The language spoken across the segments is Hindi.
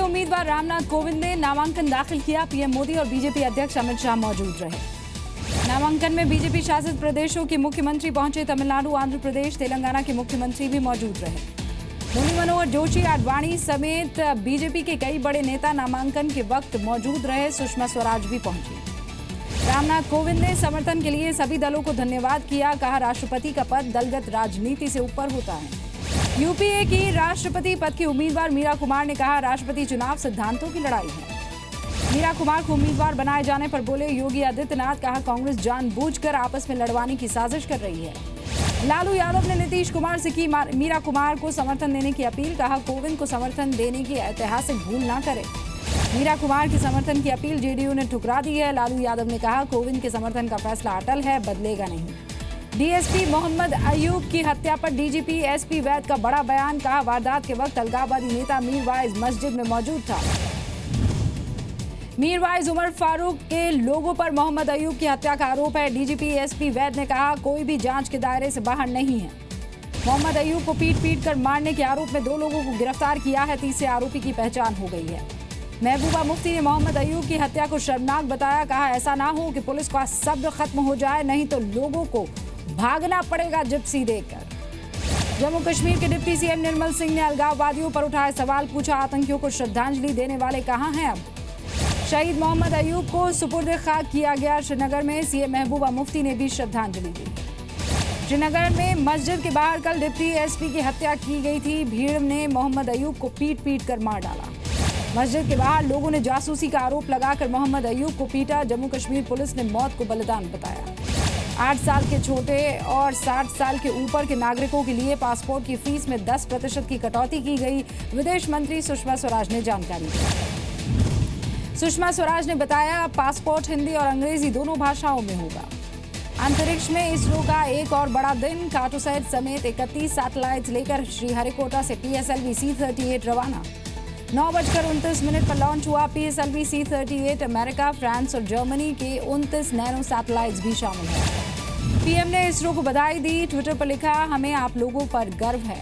उम्मीदवार रामनाथ कोविंद ने नामांकन दाखिल किया। पीएम मोदी और बीजेपी अध्यक्ष अमित शाह मौजूद रहे। नामांकन में बीजेपी शासित प्रदेशों के मुख्यमंत्री पहुंचे। तमिलनाडु, आंध्र प्रदेश, तेलंगाना के मुख्यमंत्री भी मौजूद रहे। मुरली मनोहर जोशी, आडवाणी समेत बीजेपी के कई बड़े नेता नामांकन के वक्त मौजूद रहे। सुषमा स्वराज भी पहुंची। रामनाथ कोविंद ने समर्थन के लिए सभी दलों को धन्यवाद किया। कहा, राष्ट्रपति का पद दलगत राजनीति से ऊपर होता है। यूपीए की राष्ट्रपति पद की उम्मीदवार मीरा कुमार ने कहा, राष्ट्रपति चुनाव सिद्धांतों की लड़ाई है। मीरा कुमार को उम्मीदवार बनाए जाने पर बोले योगी आदित्यनाथ। कहा, कांग्रेस जानबूझकर आपस में लड़वाने की साजिश कर रही है। लालू यादव ने नीतीश कुमार से की मीरा कुमार को समर्थन देने की अपील। कहा, कोविंद को समर्थन देने की ऐतिहासिक भूल ना करें। मीरा कुमार की समर्थन की अपील जेडीयू ने ठुकरा दी है। लालू यादव ने कहा, कोविंद के समर्थन का फैसला अटल है, बदलेगा नहीं। डीएसपी मोहम्मद अयूब की हत्या पर डीजीपी एसपी वैद का बड़ा बयान। कहा, वारदात के वक्त अलगाववादी नेता मीरवाइज मस्जिद में मौजूद था। मीरवाइज उमर फारूक के लोगों पर मोहम्मद अयूब की हत्या का आरोप है। डीजीपी एसपी वैद ने कहा, कोई भी जांच के दायरे से बाहर नहीं है। मोहम्मद अयूब को पीट कर मारने के आरोप में 2 लोगों को गिरफ्तार किया है। तीसरे आरोपी की पहचान हो गई है। महबूबा मुफ्ती ने मोहम्मद अयूब की हत्या को शर्मनाक बताया। कहा, ऐसा ना हो कि पुलिस का सब्र खत्म हो जाए, नहीं तो लोगों को भागना पड़ेगा जिप्सी देकर। जम्मू कश्मीर के डिप्टी सीएम निर्मल सिंह ने अलगाववादियों पर उठाए सवाल। पूछा, आतंकियों को श्रद्धांजलि देने वाले कहां हैं अब? शहीद मोहम्मद अयूब को सुपुर्द खाक किया गया। श्रीनगर में सीएम महबूबा मुफ्ती ने भी श्रद्धांजलि दी। श्रीनगर में मस्जिद के बाहर कल डिप्टी एसपी की हत्या की गई थी। भीड़ ने मोहम्मद अयूब को पीट कर मार डाला। मस्जिद के बाहर लोगों ने जासूसी का आरोप लगाकर मोहम्मद अयूब को पीटा। जम्मू कश्मीर पुलिस ने मौत को बलिदान बताया। 8 साल के छोटे और 60 साल के ऊपर के नागरिकों के लिए पासपोर्ट की फीस में 10% की कटौती की गई। विदेश मंत्री सुषमा स्वराज ने जानकारी दी। सुषमा स्वराज ने बताया, पासपोर्ट हिंदी और अंग्रेजी दोनों भाषाओं में होगा। अंतरिक्ष में इसरो का एक और बड़ा दिन। कार्टोसैट समेत 31 सैटेलाइट लेकर श्रीहरिकोटा से PSLV C-38 रवाना। 9:29 पर लॉन्च हुआ PSLV C-38। अमेरिका, फ्रांस और जर्मनी के 29 नैनो सैटेलाइट्स भी शामिल हैं। पीएम ने इसरो को बधाई दी। ट्विटर पर लिखा, हमें आप लोगों पर गर्व है।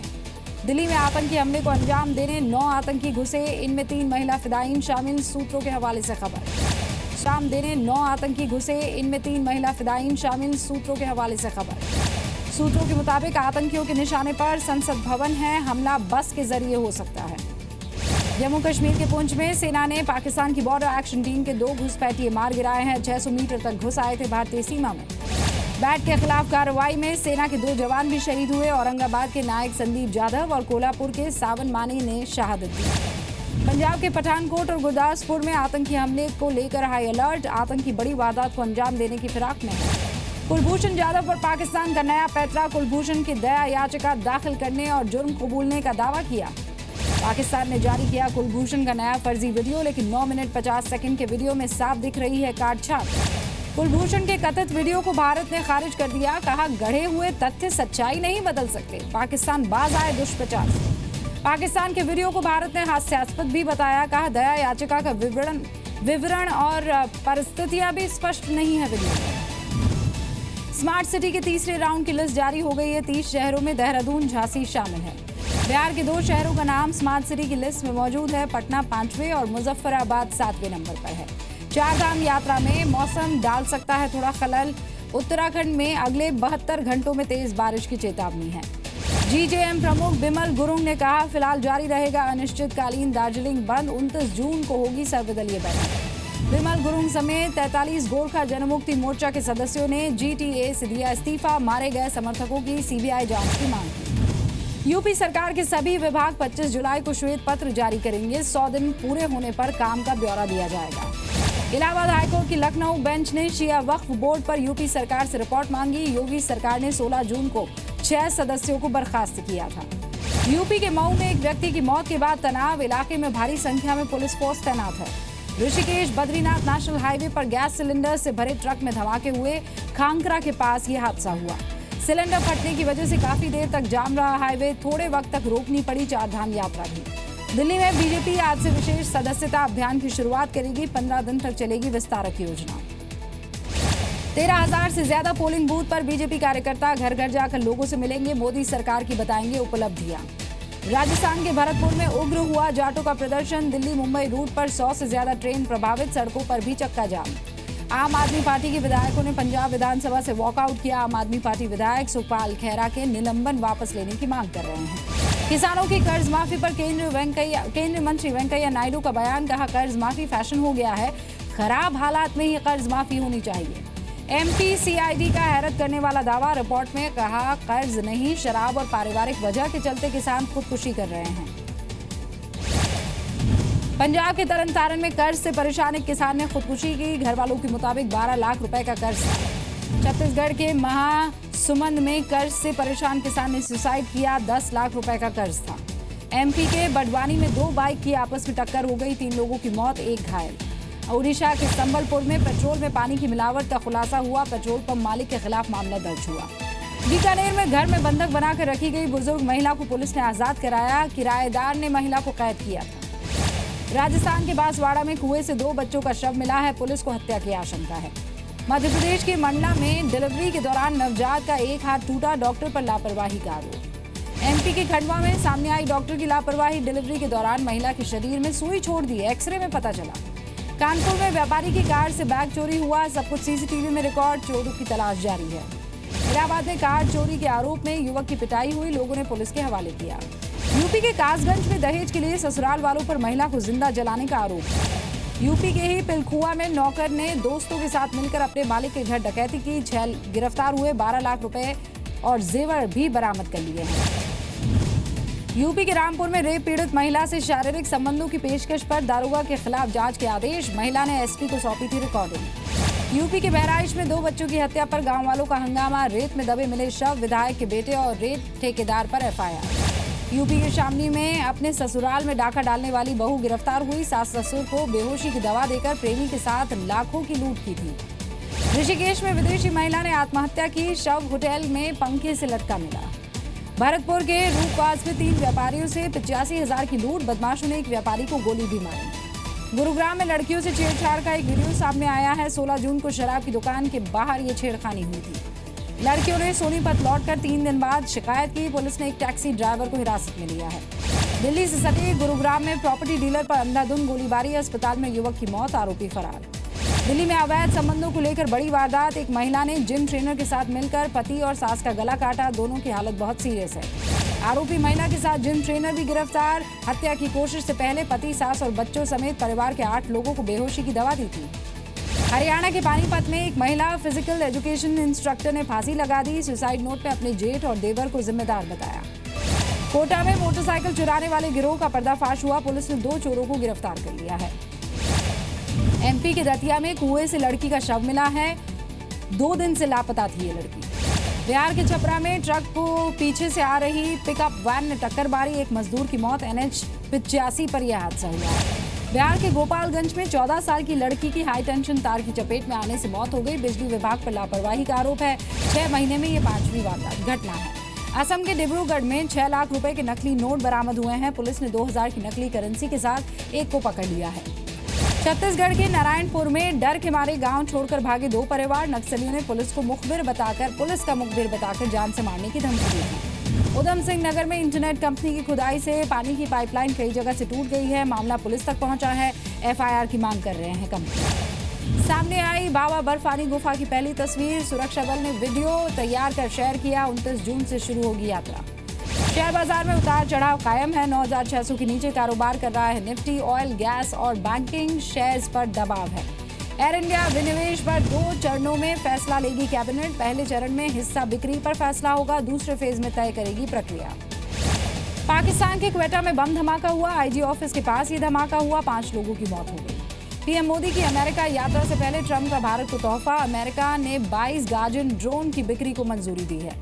दिल्ली में आतंकी हमले को अंजाम देने 9 आतंकी घुसे। इनमें 3 महिला फिदायीन शामिल। सूत्रों के हवाले से खबर। शाम देने 9 आतंकी घुसे। इनमें 3 महिला फिदायीन शामिल। सूत्रों के हवाले से खबर। सूत्रों के मुताबिक आतंकियों के निशाने पर संसद भवन है। हमला बस के जरिए हो सकता है। जम्मू कश्मीर के पुंछ में सेना ने पाकिस्तान की बॉर्डर एक्शन टीम के 2 घुसपैठिए मार गिराए हैं। 600 मीटर तक घुस आए थे भारतीय सीमा में। बैट के खिलाफ कार्रवाई में सेना के 2 जवान भी शहीद हुए। औरंगाबाद के नायक संदीप जाधव और कोल्हापुर के सावन मानी ने शहादत दी। पंजाब के पठानकोट और गुरदासपुर में आतंकी हमले को लेकर हाई अलर्ट। आतंकी बड़ी वारदात को अंजाम देने की फिराक में है। कुलभूषण जाधव पर पाकिस्तान का नया पैंतरा। कुलभूषण की दया याचिका दाखिल करने और जुर्म कबूलने का दावा किया। पाकिस्तान ने जारी किया कुलभूषण का नया फर्जी वीडियो, लेकिन 9 मिनट 50 सेकंड के वीडियो में साफ दिख रही है काटछाट। कुलभूषण के कथित वीडियो को भारत ने खारिज कर दिया। कहा, गढ़े हुए तथ्य सच्चाई नहीं बदल सकते। पाकिस्तान बाज आए दुष्प्रचार से। पाकिस्तान के वीडियो को भारत ने हास्यास्पद भी बताया। कहा, दया याचिका का विवरण और परिस्थितियां भी स्पष्ट नहीं है वीडियो में। स्मार्ट सिटी के तीसरे राउंड की लिस्ट जारी हो गई है। 30 शहरों में देहरादून, झांसी शामिल है। बिहार के 2 शहरों का नाम स्मार्ट सिटी की लिस्ट में मौजूद है। पटना 5वें और मुजफ्फराबाद 7वें नंबर पर है। 4 धाम यात्रा में मौसम डाल सकता है थोड़ा खलल। उत्तराखंड में अगले 72 घंटों में तेज बारिश की चेतावनी है। जीजेएम प्रमुख बिमल गुरुंग ने कहा, फिलहाल जारी रहेगा अनिश्चितकालीन दार्जिलिंग बंद। 29 जून को होगी सर्वदलीय बैठक। बिमल गुरुंग समेत 43 गोरखा जनमुक्ति मोर्चा के सदस्यों ने जीटीए से दिया इस्तीफा। मारे गए समर्थकों की सीबीआई जांच की मांग की। यूपी सरकार के सभी विभाग 25 जुलाई को श्वेत पत्र जारी करेंगे। 100 दिन पूरे होने पर काम का ब्यौरा दिया जाएगा। इलाहाबाद हाईकोर्ट की लखनऊ बेंच ने शिया वक्फ बोर्ड पर यूपी सरकार से रिपोर्ट मांगी। योगी सरकार ने 16 जून को 6 सदस्यों को बर्खास्त किया था। यूपी के मऊ में एक व्यक्ति की मौत के बाद तनाव। इलाके में भारी संख्या में पुलिस फोर्स तैनात है। ऋषिकेश बद्रीनाथ नेशनल हाईवे पर गैस सिलेंडर से भरे ट्रक में धमाके हुए। खांकरा के पास ये हादसा हुआ। सिलेंडर फटने की वजह से काफी देर तक जाम रहा हाईवे। थोड़े वक्त तक रोकनी पड़ी 4 धाम यात्रा भी। दिल्ली में बीजेपी आज से विशेष सदस्यता अभियान की शुरुआत करेगी। 15 दिन तक चलेगी विस्तारक योजना। 13,000 से ज्यादा पोलिंग बूथ पर बीजेपी कार्यकर्ता घर घर जाकर लोगों से मिलेंगे। मोदी सरकार की बताएंगे उपलब्धियां। राजस्थान के भरतपुर में उग्र हुआ जाटों का प्रदर्शन। दिल्ली मुंबई रूट पर 100 से ज्यादा ट्रेन प्रभावित, सड़कों पर भी चक्का जाम। आम आदमी पार्टी के विधायकों ने पंजाब विधानसभा से वॉकआउट किया। आम आदमी पार्टी विधायक सुखपाल खैरा के निलंबन वापस लेने की मांग कर रहे हैं। किसानों की कर्ज माफी पर केंद्रीय मंत्री वेंकैया नायडू का बयान, कहा कर्ज माफी फैशन हो गया है, खराब हालात में ही कर्ज माफी होनी चाहिए। एमपी सीआईडी का हैरत करने वाला दावा, रिपोर्ट में कहा कर्ज नहीं, शराब और पारिवारिक वजह के चलते किसान खुदकुशी कर रहे हैं। पंजाब के तरन तारण में कर्ज से परेशान एक किसान ने खुदकुशी की। घर वालों के मुताबिक 12 लाख रुपए का कर्ज था। छत्तीसगढ़ के महासुमंद में कर्ज से परेशान किसान ने सुसाइड किया। 10 लाख रुपए का कर्ज था। एमपी के बडवानी में 2 बाइक की आपस में टक्कर हो गई, 3 लोगों की मौत, 1 घायल। उड़ीसा के संबलपुर में पेट्रोल में पानी की मिलावट का खुलासा हुआ। पेट्रोल पंप मालिक के खिलाफ मामला दर्ज हुआ। बीकानेर में घर में बंधक बनाकर रखी गई बुजुर्ग महिला को पुलिस ने आजाद कराया। किराएदार ने महिला को कैद किया था। राजस्थान के बांसवाड़ा में कुएं से 2 बच्चों का शव मिला है, पुलिस को हत्या की आशंका है। मध्य प्रदेश के मंडला में डिलीवरी के दौरान नवजात का एक हाथ टूटा, डॉक्टर पर लापरवाही का आरोप। एमपी के खंडवा में सामने आई डॉक्टर की लापरवाही, डिलीवरी के दौरान महिला के शरीर में सुई छोड़ दी, एक्सरे में पता चला। कानपुर में व्यापारी की कार से बैग चोरी हुआ, सब कुछ सीसीटीवी में रिकॉर्ड, चोरों की तलाश जारी है। इलाहाबाद में कार चोरी के आरोप में युवक की पिटाई हुई, लोगों ने पुलिस के हवाले किया। यूपी के कासगंज में दहेज के लिए ससुराल वालों पर महिला को जिंदा जलाने का आरोप। यूपी के ही पिलखुआ में नौकर ने दोस्तों के साथ मिलकर अपने मालिक के घर डकैती की, 6 गिरफ्तार हुए, 12 लाख रुपए और जेवर भी बरामद कर लिए हैं। यूपी के रामपुर में रेप पीड़ित महिला से शारीरिक संबंधों की पेशकश पर दारोगा के खिलाफ जांच के आदेश, महिला ने एसपी को सौंपी थी रिकॉर्डिंग। यूपी के बहराइच में 2 बच्चों की हत्या पर गांव वालों का हंगामा, रेत में दबे मिले शव, विधायक के बेटे और रेत ठेकेदार पर एफआईआर। यूपी के शामली में अपने ससुराल में डाका डालने वाली बहू गिरफ्तार हुई, सास ससुर को बेहोशी की दवा देकर प्रेमी के साथ लाखों की लूट की थी। ऋषिकेश में विदेशी महिला ने आत्महत्या की, शव होटल में पंखे से लटका मिला। भरतपुर के रूपवास में 3 व्यापारियों से 85,000 की लूट, बदमाशों ने एक व्यापारी को गोली भी मारी। गुरुग्राम में लड़कियों से छेड़छाड़ का एक वीडियो सामने आया है। 16 जून को शराब की दुकान के बाहर ये छेड़खानी हुई थी। लड़कियों ने सोनीपत लौटकर 3 दिन बाद शिकायत की, पुलिस ने एक टैक्सी ड्राइवर को हिरासत में लिया है। दिल्ली से सटे गुरुग्राम में प्रॉपर्टी डीलर पर अंधाधुंध गोलीबारी, अस्पताल में युवक की मौत, आरोपी फरार। दिल्ली में अवैध संबंधों को लेकर बड़ी वारदात, एक महिला ने जिम ट्रेनर के साथ मिलकर पति और सास का गला काटा, दोनों की हालत बहुत सीरियस है। आरोपी महिला के साथ जिम ट्रेनर भी गिरफ्तार। हत्या की कोशिश से पहले पति, सास और बच्चों समेत परिवार के 8 लोगों को बेहोशी की दवा दी थी। हरियाणा के पानीपत में एक महिला फिजिकल एजुकेशन इंस्ट्रक्टर ने फांसी लगा दी, सुसाइड नोट में अपने जेठ और देवर को जिम्मेदार बताया। कोटा में मोटरसाइकिल चुराने वाले गिरोह का पर्दाफाश हुआ, पुलिस ने 2 चोरों को गिरफ्तार कर लिया है। एमपी के दतिया में कुएं से लड़की का शव मिला है, 2 दिन से लापता थी ये लड़की। बिहार के छपरा में ट्रक को पीछे से आ रही पिकअप वैन ने टक्कर मारी, एक मजदूर की मौत, NH 85 पर यह हादसा हुआ है। बिहार के गोपालगंज में 14 साल की लड़की की हाई टेंशन तार की चपेट में आने से मौत हो गई, बिजली विभाग पर लापरवाही का आरोप है। 6 महीने में ये 5वीं घटना है। असम के डिब्रूगढ़ में 6 लाख रुपए के नकली नोट बरामद हुए हैं, पुलिस ने 2000 की नकली करेंसी के साथ एक को पकड़ लिया है। छत्तीसगढ़ के नारायणपुर में डर के मारे गांव छोड़कर भागे 2 परिवार, नक्सलियों ने पुलिस का मुखबिर बताकर जान से मारने की धमकी दी थी। उधम सिंह नगर में इंटरनेट कंपनी की खुदाई से पानी की पाइपलाइन कई जगह से टूट गई है, मामला पुलिस तक पहुंचा है, FIR की मांग कर रहे हैं कंपनी। सामने आई बाबा बर्फानी गुफा की पहली तस्वीर, सुरक्षा बल ने वीडियो तैयार कर शेयर किया। 29 जून से शुरू होगी यात्रा। शेयर बाजार में उतार चढ़ाव कायम है, 9,600 के नीचे कारोबार कर रहा है निफ्टी। ऑयल, गैस और बैंकिंग शेयर्स पर दबाव है। एयर इंडिया विनिवेश पर 2 चरणों में फैसला लेगी कैबिनेट, पहले चरण में हिस्सा बिक्री पर फैसला होगा, दूसरे फेज में तय करेगी प्रक्रिया। पाकिस्तान के क्वेटा में बम धमाका हुआ, IG ऑफिस के पास ये धमाका हुआ, 5 लोगों की मौत हो गई। पीएम मोदी की अमेरिका यात्रा से पहले ट्रंप का भारत को तोहफा, अमेरिका ने 22 गार्डियन ड्रोन की बिक्री को मंजूरी दी है।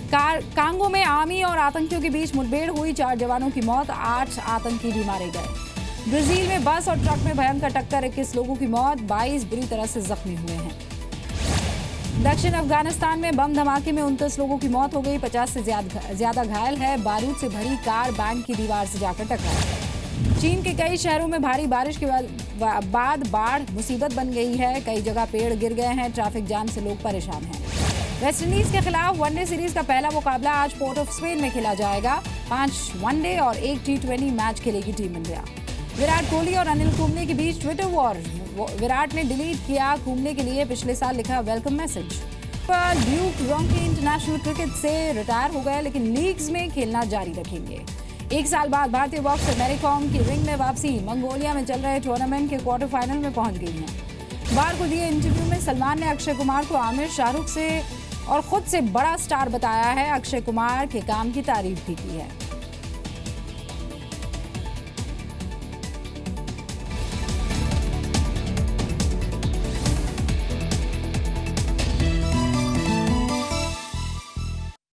कांगो में आर्मी और आतंकियों के बीच मुठभेड़ हुई, 4 जवानों की मौत, 8 आतंकी भी मारे गए। ब्राजील में बस और ट्रक में भयंकर टक्कर, 21 लोगों की मौत, 22 बुरी तरह से जख्मी हुए हैं। दक्षिण अफगानिस्तान में बम धमाके में 29 लोगों की मौत हो गई, 50 से ज्यादा घायल है। बारूद से भरी कार बैंक की दीवार से जाकर टकराई। चीन के कई शहरों में भारी बारिश के बाद बाढ़ मुसीबत बन गई है, कई जगह पेड़ गिर गए हैं, ट्रैफिक जाम से लोग परेशान हैं। वेस्टइंडीज के खिलाफ वनडे सीरीज का पहला मुकाबला आज पोर्ट ऑफ स्पेन में खेला जाएगा। 5 वनडे और 1 T20 मैच खेलेगी टीम इंडिया। विराट कोहली और अनिल कुंबले के बीच ट्विटर वॉर। विराट ने डिलीट किया कुंबले के लिए पिछले साल लिखा वेलकम मैसेज। पर ड्यूक रॉन्की इंटरनेशनल क्रिकेट से रिटायर हो गए, लेकिन लीग्स में खेलना जारी रखेंगे। 1 साल बाद भारतीय बॉक्सर मैरी कॉम की रिंग में वापसी। मंगोलिया में चल रहे टूर्नामेंट के क्वार्टर फाइनल में पहुंच गई हैं। बार को दिए इंटरव्यू में सलमान ने अक्षय कुमार को आमिर, शाहरुख से और खुद से बड़ा स्टार बताया है। अक्षय कुमार के काम की तारीफ भी की है।